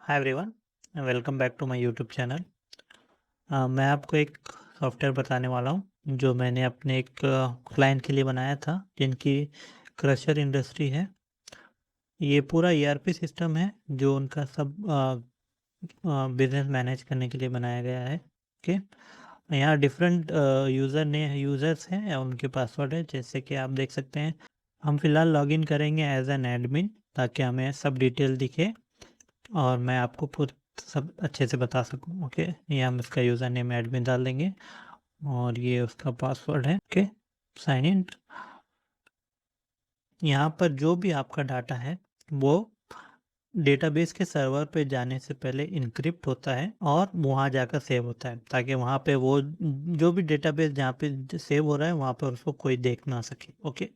Hi everyone, welcome back to my YouTube channel. मैं आपको एक सॉफ्टवेयर बताने वाला हूँ जो मैंने अपने एक क्लाइंट के लिए बनाया था जिनकी क्रशर इंडस्ट्री है। ये पूरा ईआरपी सिस्टम है जो उनका सब बिजनेस मैनेज करने के लिए बनाया गया है। ओके, यहाँ डिफरेंट यूज़र्स हैं या उनके पासवर्ड है, जैसे कि आप देख सकते हैं। हम फिलहाल लॉगिन करेंगे एज एन एडमिन ताकि हमें सब डिटेल दिखे और मैं आपको पूरा सब अच्छे से बता सकूं। ओके, ये हम इसका यूज़र नेम एडमिन डाल देंगे और ये उसका पासवर्ड है। Okay, sign in. यहाँ पर जो भी आपका डाटा है वो डेटाबेस के सर्वर पे जाने से पहले इनक्रिप्ट होता है और वहाँ जाकर सेव होता है ताकि वहाँ पे वो जो भी डेटाबेस जहाँ पे सेव हो रहा है वहाँ पर उसको कोई देख ना सके। ओके,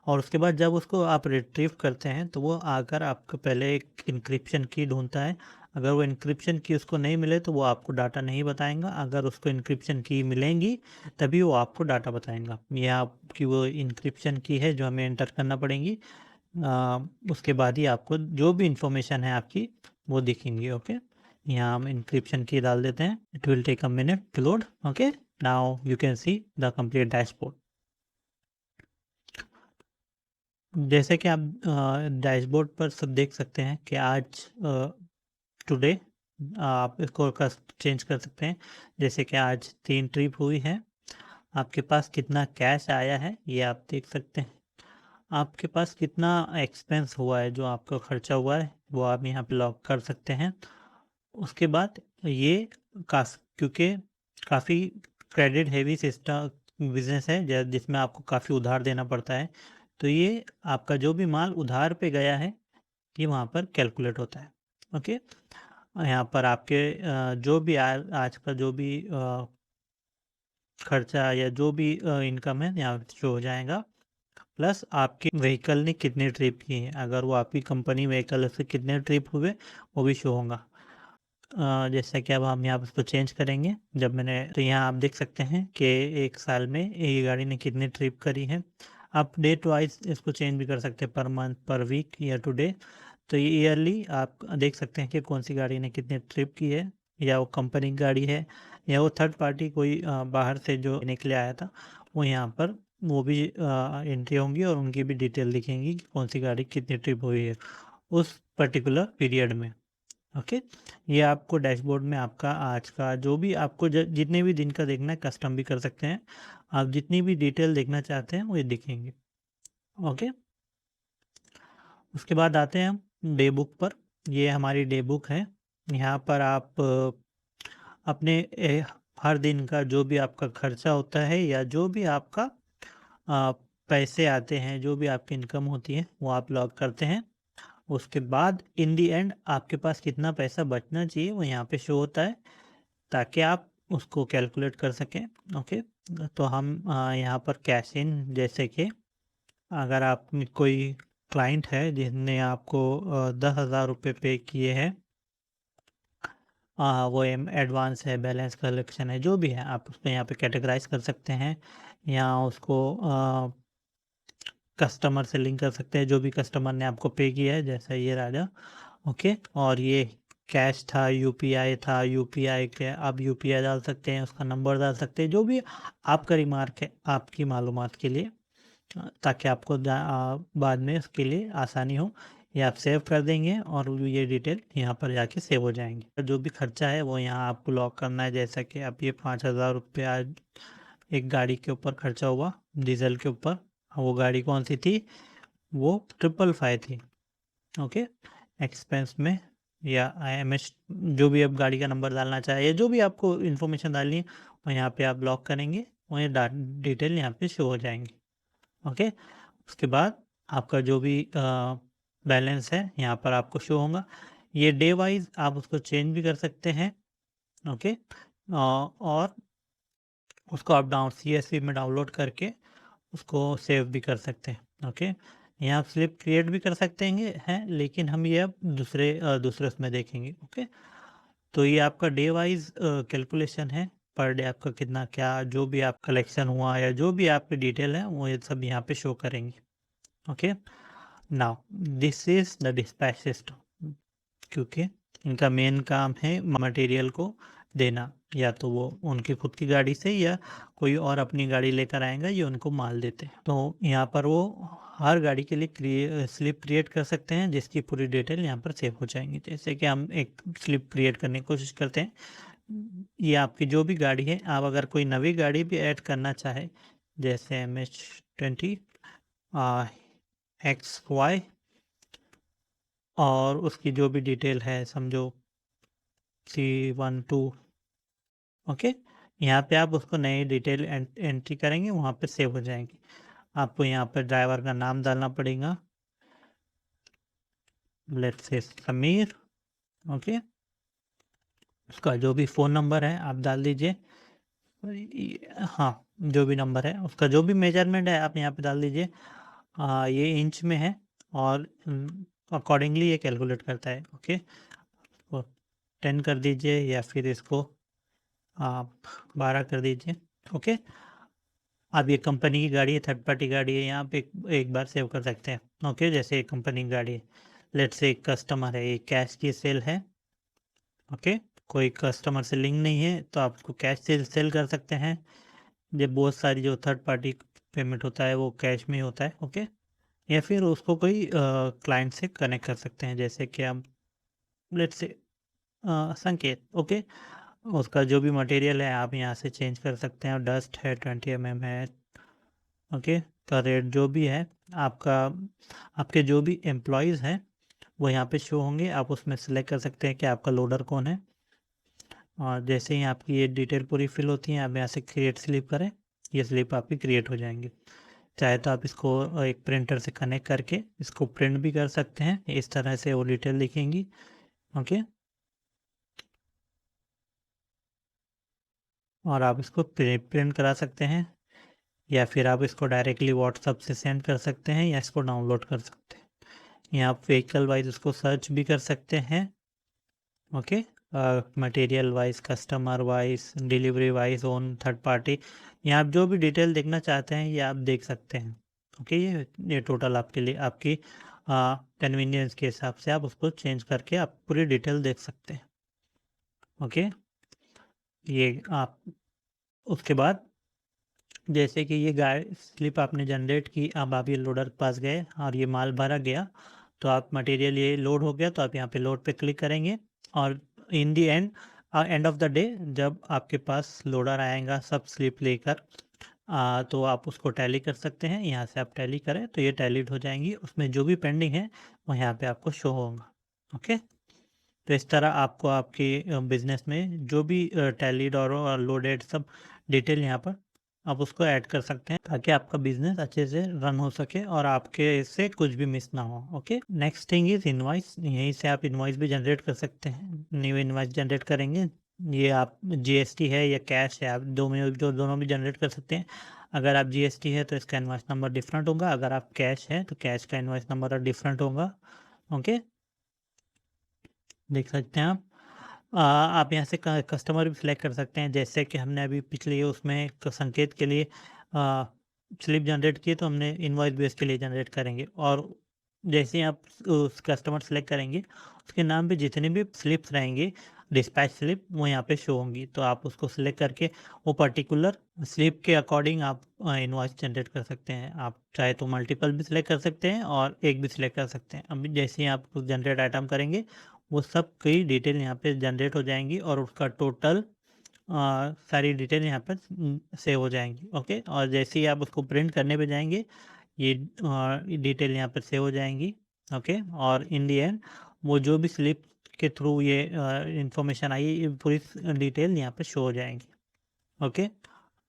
और उसके बाद जब उसको आप रिट्रीव करते हैं तो वो आकर आपको पहले एक इंक्रिप्शन की ढूंढता है। अगर वो इंक्रिप्शन की उसको नहीं मिले तो वो आपको डाटा नहीं बताएगा। अगर उसको इंक्रिप्शन की मिलेंगी तभी वो आपको डाटा बताएगा। ये आपकी वो इंक्रिप्शन की है जो हमें एंटर करना पड़ेगी। उसके बाद ही आपको जो भी इंफॉर्मेशन है आपकी वो दिखेंगी। ओके, यहाँ हम इंक्रिप्शन की डाल देते हैं। It will take a minute to load. Okay, now you can see the complete dashboard. जैसे कि आप डैशबोर्ड पर सब देख सकते हैं कि आज टुडे आप इसको चेंज कर सकते हैं। जैसे कि आज 3 ट्रिप हुई है, आपके पास कितना कैश आया है ये आप देख सकते हैं। आपके पास कितना एक्सपेंस हुआ है, जो आपका खर्चा हुआ है वो आप यहाँ पे लॉक कर सकते हैं। उसके बाद ये क्योंकि काफ़ी क्रेडिट हेवी सिस्टम बिजनेस है जिसमें आपको काफ़ी उधार देना पड़ता है, तो ये आपका जो भी माल उधार पे गया है ये वहाँ पर कैलकुलेट होता है। ओके, यहाँ पर आपके जो भी आज का जो भी खर्चा या जो भी इनकम है यहाँ शो हो जाएगा। प्लस आपके व्हीकल ने कितने ट्रिप किए हैं, अगर वो आपकी कंपनी व्हीकल से कितने ट्रिप हुए वो भी शो होगा। जैसा कि अब हम यहाँ पर इसको चेंज करेंगे जब मैंने, तो यहाँ आप देख सकते हैं कि एक साल में ये गाड़ी ने कितनी ट्रिप करी है। आप डेट वाइज इसको चेंज भी कर सकते हैं, पर मंथ, पर वीक, ईयर टू डे। तो ये ईयरली आप देख सकते हैं कि कौन सी गाड़ी ने कितनी ट्रिप की है, या वो कंपनी की गाड़ी है या वो थर्ड पार्टी कोई बाहर से जो लेने के लिए आया था, वो यहाँ पर वो भी एंट्री होंगी और उनकी भी डिटेल दिखेंगी कि कौन सी गाड़ी कितनी ट्रिप हुई है उस पर्टिकुलर पीरियड में। ओके, ये आपको डैशबोर्ड में आपका आज का जो भी आपको जितने भी दिन का देखना है कस्टम भी कर सकते हैं। आप जितनी भी डिटेल देखना चाहते हैं वो ये दिखेंगे। ओके, उसके बाद आते हैं हम डे बुक पर। ये हमारी डे बुक है। यहाँ पर आप अपने हर दिन का जो भी आपका खर्चा होता है या जो भी आपका पैसे आते हैं, जो भी आपकी इनकम होती है वो आप लॉग करते हैं। उसके बाद इन दी एंड आपके पास कितना पैसा बचना चाहिए वो यहाँ पे शो होता है ताकि आप उसको कैलकुलेट कर सकें। ओके, तो हम यहाँ पर कैश इन, जैसे कि अगर आप कोई क्लाइंट है जिसने आपको 10,000 रुपये पे किए हैं, वो एम एडवांस है, बैलेंस कलेक्शन है, जो भी है आप उसको यहाँ पे कैटेगराइज कर सकते हैं। यहाँ उसको कस्टमर से लिंक कर सकते हैं, जो भी कस्टमर ने आपको पे किया है, जैसा ये राजा। ओके, और ये कैश था, यूपीआई था, यूपीआई के आप यूपीआई डाल सकते हैं, उसका नंबर डाल सकते हैं, जो भी आपका रिमार्क है आपकी मालूमात के लिए, ताकि आपको बाद में उसके लिए आसानी हो। ये आप सेव कर देंगे और ये डिटेल यहाँ पर जाके सेव हो जाएंगे। जो भी खर्चा है वो यहाँ आपको लॉक करना है। जैसा कि आप ये 5,000 रुपये आज एक गाड़ी के ऊपर खर्चा हुआ, डीजल के ऊपर। वो गाड़ी कौन सी थी? वो 555 थी। ओके, एक्सपेंस में या IMS, जो भी आप गाड़ी का नंबर डालना चाहे या जो भी आपको इन्फॉर्मेशन डालनी है वो यहाँ पे आप लॉक करेंगे और ये डिटेल यहाँ पे शो हो जाएंगी। ओके, उसके बाद आपका जो भी बैलेंस है यहाँ पर आपको शो होगा। ये डे वाइज आप उसको चेंज भी कर सकते हैं। ओके, और उसको आप CSV में डाउनलोड करके उसको सेव भी कर सकते हैं। ओके, यहाँ आप स्लिप क्रिएट भी कर सकते हैं, लेकिन हम ये अब दूसरे उसमें देखेंगे। ओके, तो ये आपका डे वाइज कैलकुलेशन है, पर डे आपका कितना क्या जो भी आप कलेक्शन हुआ या जो भी आपकी डिटेल है वो ये सब यहाँ पे शो करेंगे। Okay, now this is the dispatch system. क्योंकि इनका मेन काम है मटेरियल को देना, या तो वो उनकी खुद की गाड़ी से या कोई और अपनी गाड़ी लेकर आएगा, ये उनको माल देते हैं। तो यहाँ पर वो हर गाड़ी के लिए स्लिप क्रिएट कर सकते हैं, जिसकी पूरी डिटेल यहाँ पर सेव हो जाएंगी। जैसे कि हम एक स्लिप क्रिएट करने की कोशिश करते हैं। ये आपकी जो भी गाड़ी है, आप अगर कोई नवी गाड़ी भी ऐड करना चाहे, जैसे MH20 XY, और उसकी जो भी डिटेल है, समझो C12, ओके, यहाँ पे आप उसको नई डिटेल एंट्री करेंगे, वहाँ पे सेव हो जाएंगी। आपको यहाँ पर ड्राइवर का नाम डालना पड़ेगा, लेट्स से समीर, ओके। उसका जो भी फ़ोन नंबर है आप डाल दीजिए, हाँ, जो भी नंबर है उसका जो भी मेजरमेंट है आप यहाँ पे डाल दीजिए। ये इंच में है और अकॉर्डिंगली ये कैलकुलेट करता है, ओके। तो 10 कर दीजिए या फिर इसको आप 12 कर दीजिए, ओके। अब ये कंपनी की गाड़ी है, थर्ड पार्टी गाड़ी है, यहाँ पे एक बार सेव कर सकते हैं, ओके। जैसे एक कंपनी की गाड़ी है, लेट्स से एक कस्टमर है, ये कैश की सेल है, ओके। कोई कस्टमर से लिंक नहीं है तो आप उसको कैश से सेल कर सकते हैं। ये बहुत सारी जो थर्ड पार्टी पेमेंट होता है वो कैश में ही होता है, ओके। या फिर उसको कोई क्लाइंट से कनेक्ट कर सकते हैं, जैसे कि हम लेट्स से संकेत, ओके। उसका जो भी मटेरियल है आप यहाँ से चेंज कर सकते हैं, और डस्ट है 20 mm है, ओके। का रेट जो भी है आपका, आपके जो भी एम्प्लॉयज़ हैं वो यहाँ पे शो होंगे, आप उसमें सेलेक्ट कर सकते हैं कि आपका लोडर कौन है। और जैसे ही आपकी ये डिटेल पूरी फिल होती है, आप यहाँ से क्रिएट स्लिप करें, ये स्लिप आपकी क्रिएट हो जाएंगी। चाहे तो आप इसको एक प्रिंटर से कनेक्ट करके इसको प्रिंट भी कर सकते हैं, इस तरह से वो डिटेल लिखेंगी, ओके। और आप इसको प्रिंट करा सकते हैं, या फिर आप इसको डायरेक्टली व्हाट्सएप से सेंड कर सकते हैं, या इसको डाउनलोड कर सकते हैं। यहाँ आप व्हीकल वाइज उसको सर्च भी कर सकते हैं, okay. Material wise, customer wise, delivery wise, own third party, यहाँ आप जो भी डिटेल देखना चाहते हैं ये आप देख सकते हैं, ओके। ये टोटल आपके लिए, आपकी कन्वीनियंस के हिसाब से आप उसको चेंज करके आप पूरी डिटेल देख सकते हैं, ओके। ये आप उसके बाद जैसे कि ये गाड़ी स्लिप आपने जनरेट की, अब आप ये लोडर के पास गए और ये माल भरा गया, तो आप मटेरियल ये लोड हो गया, तो आप यहाँ पे लोड पे क्लिक करेंगे, और इन दी एंड ऑफ द डे जब आपके पास लोडर आएगा सब स्लिप लेकर, तो आप उसको टैली कर सकते हैं। यहाँ से आप टैली करें तो ये टैलीड हो जाएंगी, उसमें जो भी पेंडिंग है वो यहाँ पे आपको शो होगा, ओके। तो इस तरह आपको आपकी बिजनेस में जो भी टैलीड और लोडेड सब डिटेल यहाँ पर आप उसको ऐड कर सकते हैं, ताकि आपका बिजनेस अच्छे से रन हो सके और आपके इससे कुछ भी मिस ना हो, okay. Next thing is invoice. यहीं से आप इनवॉइस भी जनरेट कर सकते हैं, न्यू इनवॉइस जनरेट करेंगे। ये आप GST है या कैश है, आप दोनों भी जनरेट कर सकते हैं। अगर आप GST है तो इसका इनवॉइस नंबर डिफरेंट होगा, अगर आप कैश है तो कैश का इनवॉइस नंबर डिफरेंट होगा, ओके। देख सकते हैं आप यहाँ से कस्टमर भी सिलेक्ट कर सकते हैं, जैसे कि हमने अभी पिछले उसमें संकेत के लिए स्लिप जनरेट किए, तो हमने इनवॉइस बेस के लिए जनरेट करेंगे। और जैसे ही आप उस कस्टमर सेलेक्ट करेंगे, उसके नाम पे जितने भी स्लिप्स रहेंगे, डिस्पैच स्लिप, वो यहाँ पे शो होंगी, तो आप उसको सिलेक्ट करके वो पर्टिकुलर स्लिप के अकॉर्डिंग आप इनवॉइस जनरेट कर सकते हैं। आप चाहे तो मल्टीपल भी सिलेक्ट कर सकते हैं और एक भी सिलेक्ट कर सकते हैं। अभी जैसे ही आप जनरेट आइटम करेंगे, वो सब कई डिटेल यहाँ पे जनरेट हो जाएंगी, और उसका टोटल सारी डिटेल यहाँ पर सेव हो जाएंगी, ओके। और जैसे ही आप उसको प्रिंट करने पे जाएंगे, ये डिटेल यहाँ पर सेव हो जाएंगी, ओके। और इन दी एंड वो जो भी स्लिप के थ्रू ये इंफॉर्मेशन आई, ये पूरी डिटेल यहाँ पर शो हो जाएंगी, ओके।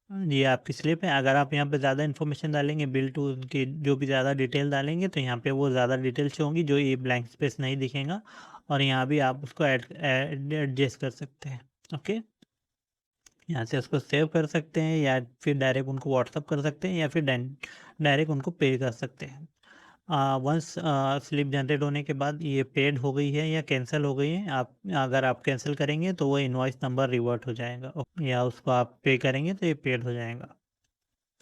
ये आपकी स्लिप है। अगर आप यहाँ पे ज़्यादा इन्फॉर्मेशन डालेंगे, बिल टू की जो भी ज़्यादा डिटेल डालेंगे, तो यहाँ पे वो ज़्यादा डिटेल्स होंगी, जो ये ब्लैंक स्पेस नहीं दिखेगा, और यहाँ भी आप उसको एडजस्ट कर सकते हैं, ओके। यहाँ से उसको सेव कर सकते हैं, या फिर डायरेक्ट उनको व्हाट्सअप कर सकते हैं, या फिर डायरेक्ट उनको पे कर सकते हैं। वंस स्लिप जनरेट होने के बाद ये पेड हो गई है या कैंसिल हो गई है, आप अगर आप कैंसिल करेंगे तो वो इनवॉइस नंबर रिवर्ट हो जाएगा, या उसको आप पे करेंगे तो ये पेड हो जाएगा,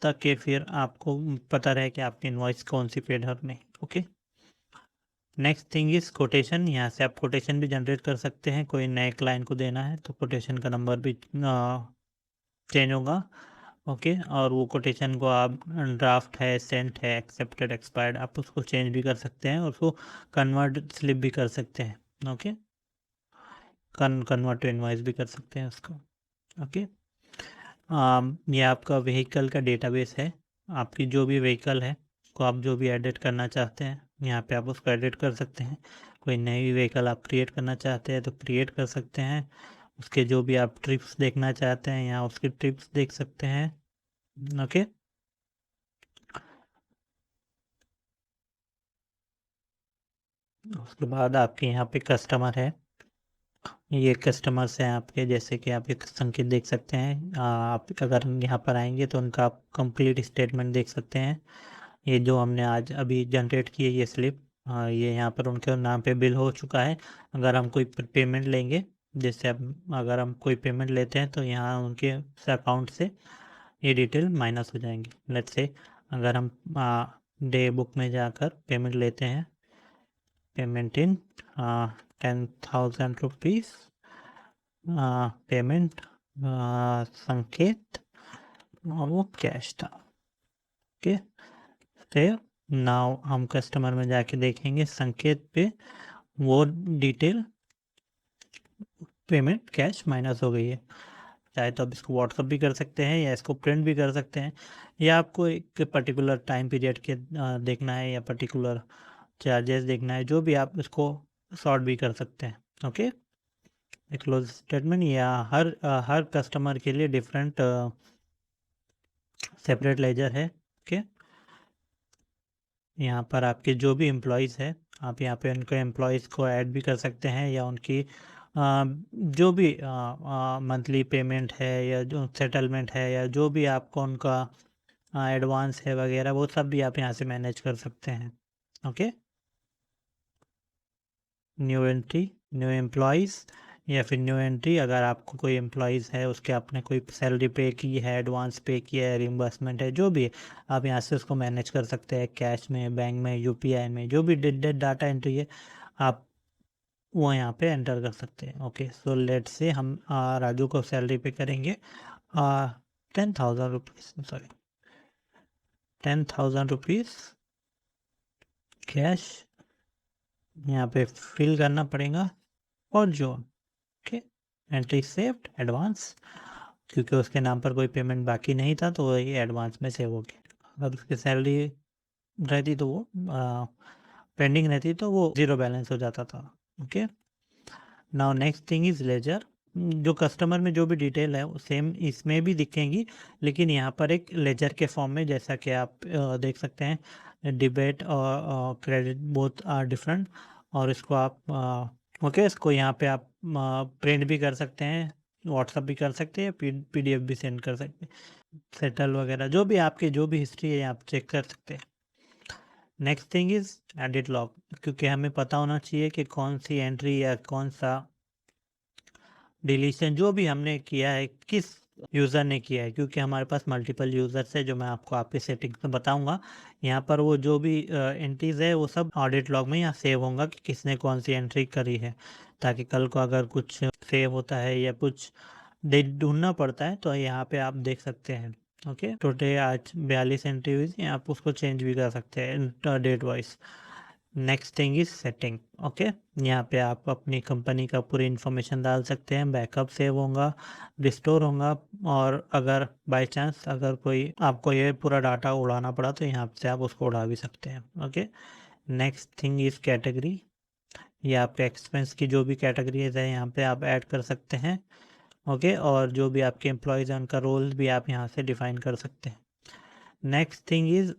ताकि फिर आपको पता रहे कि आपकी इनवॉइस कौन सी पेड है और नहीं, okay. Next thing is quotation. यहाँ से आप कोटेशन भी जनरेट कर सकते हैं, कोई नए क्लाइंट को देना है तो कोटेशन का नंबर भी चेंज होगा। ओके, और वो कोटेशन को आप ड्राफ्ट है, सेंट है, एक्सेप्टेड, एक्सपायर्ड, आप उसको चेंज भी कर सकते हैं और उसको कन्वर्ट स्लिप भी कर सकते हैं। ओके, कन्वर्ट टू इनवॉइस भी कर सकते हैं उसको। ओके, ये आपका व्हीकल का डेटाबेस है। आपकी जो भी व्हीकल है को आप जो भी एडिट करना चाहते हैं यहाँ पे आप उसको एडिट कर सकते हैं। कोई नई व्हीकल आप क्रिएट करना चाहते हैं तो क्रिएट कर सकते हैं। उसके जो भी आप ट्रिप्स देखना चाहते हैं यहाँ उसकी ट्रिप्स देख सकते हैं। ओके, उसके बाद आपके यहाँ पे कस्टमर है। ये कस्टमर्स हैं आपके, जैसे कि आप एक संकेत देख सकते हैं। आप अगर यहाँ पर आएंगे तो उनका आप कंप्लीट स्टेटमेंट देख सकते हैं। ये जो हमने आज अभी जनरेट की है ये स्लिप, ये यहाँ पर उनके नाम पे बिल हो चुका है। अगर हम कोई पेमेंट लेंगे, जैसे अब अगर हम कोई पेमेंट लेते हैं तो यहाँ उनके अकाउंट से ये डिटेल माइनस हो जाएंगी। लेट्स से अगर हम डे बुक में जाकर पेमेंट लेते हैं, पेमेंट इन 10,000 रुपीज़, पेमेंट संकेत, और वो कैश था। Okay, save. नाउ हम कस्टमर में जाके देखेंगे संकेत पे वो डिटेल पेमेंट कैश माइनस हो गई है। चाहे तो आप इसको व्हाट्सअप भी कर सकते हैं या इसको प्रिंट भी कर सकते हैं, या आपको एक पर्टिकुलर टाइम पीरियड के देखना है या पर्टिकुलर चार्जेस देखना है, जो भी आप इसको सॉर्ट भी कर सकते हैं। ओके, क्लोज स्टेटमेंट या हर कस्टमर के लिए डिफरेंट सेपरेट लेजर है। ओके, यहाँ पर आपके जो भी एम्प्लॉयज़ है आप यहाँ पे उनके एम्प्लॉयज़ को ऐड भी कर सकते हैं, या उनकी जो भी मंथली पेमेंट है या जो सेटलमेंट है या जो भी आपको उनका एडवांस है वगैरह, वो सब भी आप यहाँ से मैनेज कर सकते हैं। Okay, new entry, new employees, या फिर न्यू एंट्री अगर आपको कोई एम्प्लॉयज़ है उसके आपने कोई सैलरी पे की है, एडवांस पे किया है, रिम्बर्समेंट है, जो भी है आप यहाँ से उसको मैनेज कर सकते हैं। कैश में, बैंक में, यूपीआई में, जो भी डाटा एंट्री है आप वो यहाँ पे एंटर कर सकते हैं। ओके, सो लेट से हम राजू को सैलरी पे करेंगे 10,000 रुपीज़, सॉरी 10,000 रुपीज़ कैश यहाँ पे फिल करना पड़ेगा। और जो ओके, एंट्री सेव्ड एडवांस, क्योंकि उसके नाम पर कोई पेमेंट बाकी नहीं था तो ये एडवांस में सेव हो गया। अगर उसकी सैलरी रहती तो वो पेंडिंग रहती तो वो ज़ीरो बैलेंस हो जाता था। Okay, now next thing is ledger. जो कस्टमर में जो भी डिटेल है वो सेम इसमें भी दिखेंगी, लेकिन यहाँ पर एक लेजर के फॉर्म में, जैसा कि आप देख सकते हैं डिबेट और क्रेडिट बोथ आर डिफरेंट। और इसको आप ओके, इसको यहाँ पे आप प्रिंट भी कर सकते हैं, व्हाट्सअप भी कर सकते हैं, पीडीएफ भी सेंड कर सकते हैं, सेटल वगैरह जो भी आपकी जो भी हिस्ट्री है आप चेक कर सकते हैं। Next thing is edit log, क्योंकि हमें पता होना चाहिए कि कौन सी एंट्री या कौन सा डिलीशन जो भी हमने किया है किस यूज़र ने किया है, क्योंकि हमारे पास मल्टीपल यूज़र्स है, जो मैं आपको आपके सेटिंग्स में बताऊंगा। यहाँ पर वो जो भी एंट्रीज है वो सब ऑडिट लॉग में यहाँ सेव होगा कि किसने कौन सी एंट्री करी है, ताकि कल को अगर कुछ सेव होता है या कुछ ढूंढना पड़ता है तो यहाँ पे आप देख सकते हैं। ओके, टोटल आज 42 एंट्री हुई थी, आप उसको चेंज भी कर सकते हैं date wise. Next thing is setting. Okay, यहाँ पे आप अपनी कंपनी का पूरी इन्फॉर्मेशन डाल सकते हैं, बैकअप सेव होगा, रिस्टोर होगा, और अगर बाय चांस अगर कोई आपको ये पूरा डाटा उड़ाना पड़ा तो यहाँ से आप उसको उड़ा भी सकते हैं। Okay, next thing is category. ये आपके एक्सपेंस की जो भी कैटेगरीज है यहाँ पे आप ऐड कर सकते हैं। ओके, और जो भी आपके एम्प्लॉयज़ हैं उनका रोल भी आप यहाँ से डिफाइन कर सकते हैं। Next thing is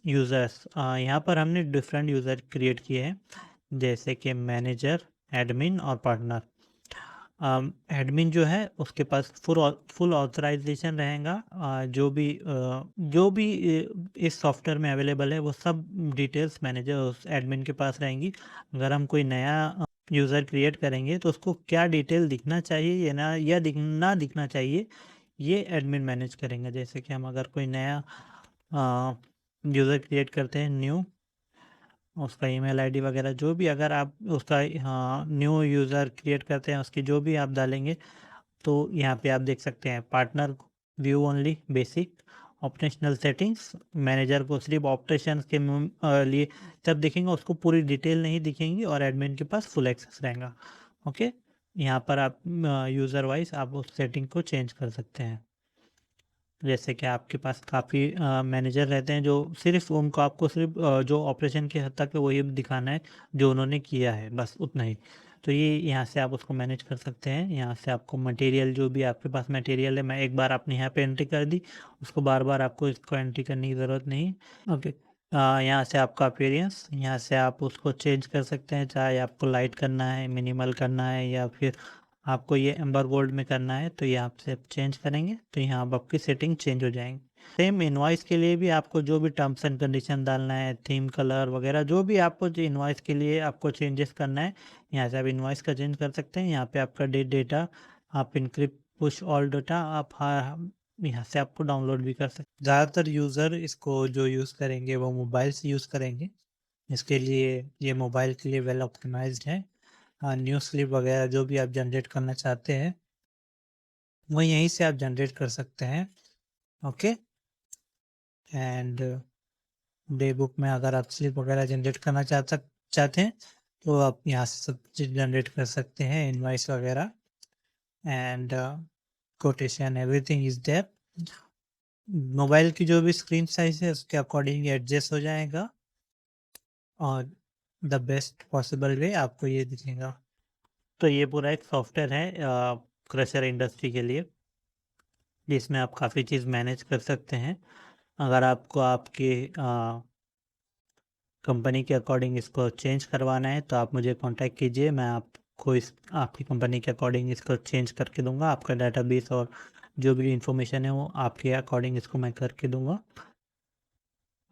users. यहाँ पर हमने डिफरेंट यूज़र क्रिएट किए हैं, जैसे कि मैनेजर, एडमिन और पार्टनर। एडमिन जो है उसके पास फुल ऑथराइजेशन रहेगा। जो भी इस सॉफ्टवेयर में अवेलेबल है वो सब डिटेल्स मैनेजर उस एडमिन के पास रहेंगी। अगर हम कोई नया यूज़र क्रिएट करेंगे तो उसको क्या डिटेल दिखना चाहिए या ना दिखना चाहिए, ये एडमिन मैनेज करेंगे। जैसे कि हम अगर कोई नया यूज़र क्रिएट करते हैं, न्यू उसका ईमेल आईडी वगैरह जो भी, अगर आप उसका न्यू यूज़र क्रिएट करते हैं उसकी जो भी आप डालेंगे, तो यहाँ पे आप देख सकते हैं partner view only basic, operational settings, manager को सिर्फ ऑपरेशन के लिए तब दिखेंगे, उसको पूरी डिटेल नहीं दिखेंगी, और एडमिन के पास फुल एक्सेस रहेगा। ओके, यहाँ पर आप यूज़र वाइज आप उस सेटिंग को चेंज कर सकते हैं। जैसे कि आपके पास काफ़ी मैनेजर रहते हैं जो सिर्फ उनको आपको सिर्फ जो ऑपरेशन के हद तक है वही दिखाना है जो उन्होंने किया है, बस उतना ही। तो ये यहाँ से आप उसको मैनेज कर सकते हैं। यहाँ से आपको मटेरियल जो भी आपके पास मटेरियल है, मैं एक बार आपने यहाँ पे एंट्री कर दी, उसको बार बार आपको इसको एंट्री करने की ज़रूरत नहीं। ओके, यहाँ से आपका अपीयरेंस, यहाँ से आप उसको चेंज कर सकते हैं, चाहे आपको लाइट करना है, मिनिमल करना है, या फिर आपको ये एम्बर गोल्ड में करना है, तो ये आपसे चेंज करेंगे तो यहाँ अब आपकी सेटिंग चेंज हो जाएंगी। सेम इनवॉइस के लिए भी आपको जो भी टर्म्स एंड कंडीशन डालना है, थीम कलर वगैरह जो भी आपको जो इनवॉइस के लिए आपको चेंजेस करना है, यहाँ से आप इनवॉइस का चेंज कर सकते हैं। यहाँ पे आपका डेटा आप इनक्रिप्ट पुश ऑल डेटा आप यहाँ से आपको डाउनलोड भी कर सकते हैं। ज़्यादातर यूज़र इसको जो यूज़ करेंगे वो मोबाइल से यूज़ करेंगे, इसके लिए ये मोबाइल के लिए वेल ऑप्टिमाइज्ड है। न्यूज़ क्लिप वगैरह जो भी आप जनरेट करना चाहते हैं वो यहीं से आप जनरेट कर सकते हैं। ओके, एंड डे बुक में अगर आप स्लिप वगैरह जनरेट करना चाहते हैं तो आप यहाँ से सब चीज़ जनरेट कर सकते हैं, इनवॉइस वगैरह, and quotation everything is there. Mobile की जो भी स्क्रीन साइज है उसके अकॉर्डिंग एडजस्ट हो जाएगा, और द बेस्ट पॉसिबल वे आपको ये दिखेगा। तो ये पूरा एक सॉफ्टवेयर है क्रशर इंडस्ट्री के लिए, जिसमें आप काफ़ी चीज़ मैनेज कर सकते हैं। अगर आपको आपके कंपनी के अकॉर्डिंग इसको चेंज करवाना है तो आप मुझे कांटेक्ट कीजिए, मैं आपको इस आपकी कंपनी के अकॉर्डिंग इसको चेंज करके दूंगा। आपका डेटाबेस और जो भी इंफॉर्मेशन है वो आपके अकॉर्डिंग इसको मैं करके दूंगा।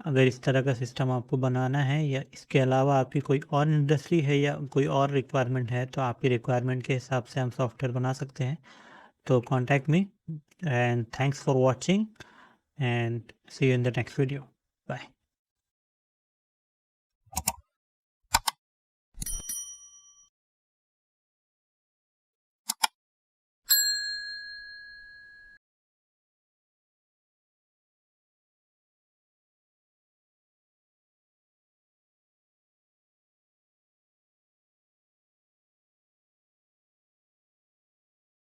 अगर इस तरह का सिस्टम आपको बनाना है या इसके अलावा आपकी कोई और इंडस्ट्री है या कोई और रिक्वायरमेंट है तो आपकी रिक्वायरमेंट के हिसाब से हम सॉफ्टवेयर बना सकते हैं। तो contact me, and thanks for watching, and see you in the next video. Bye.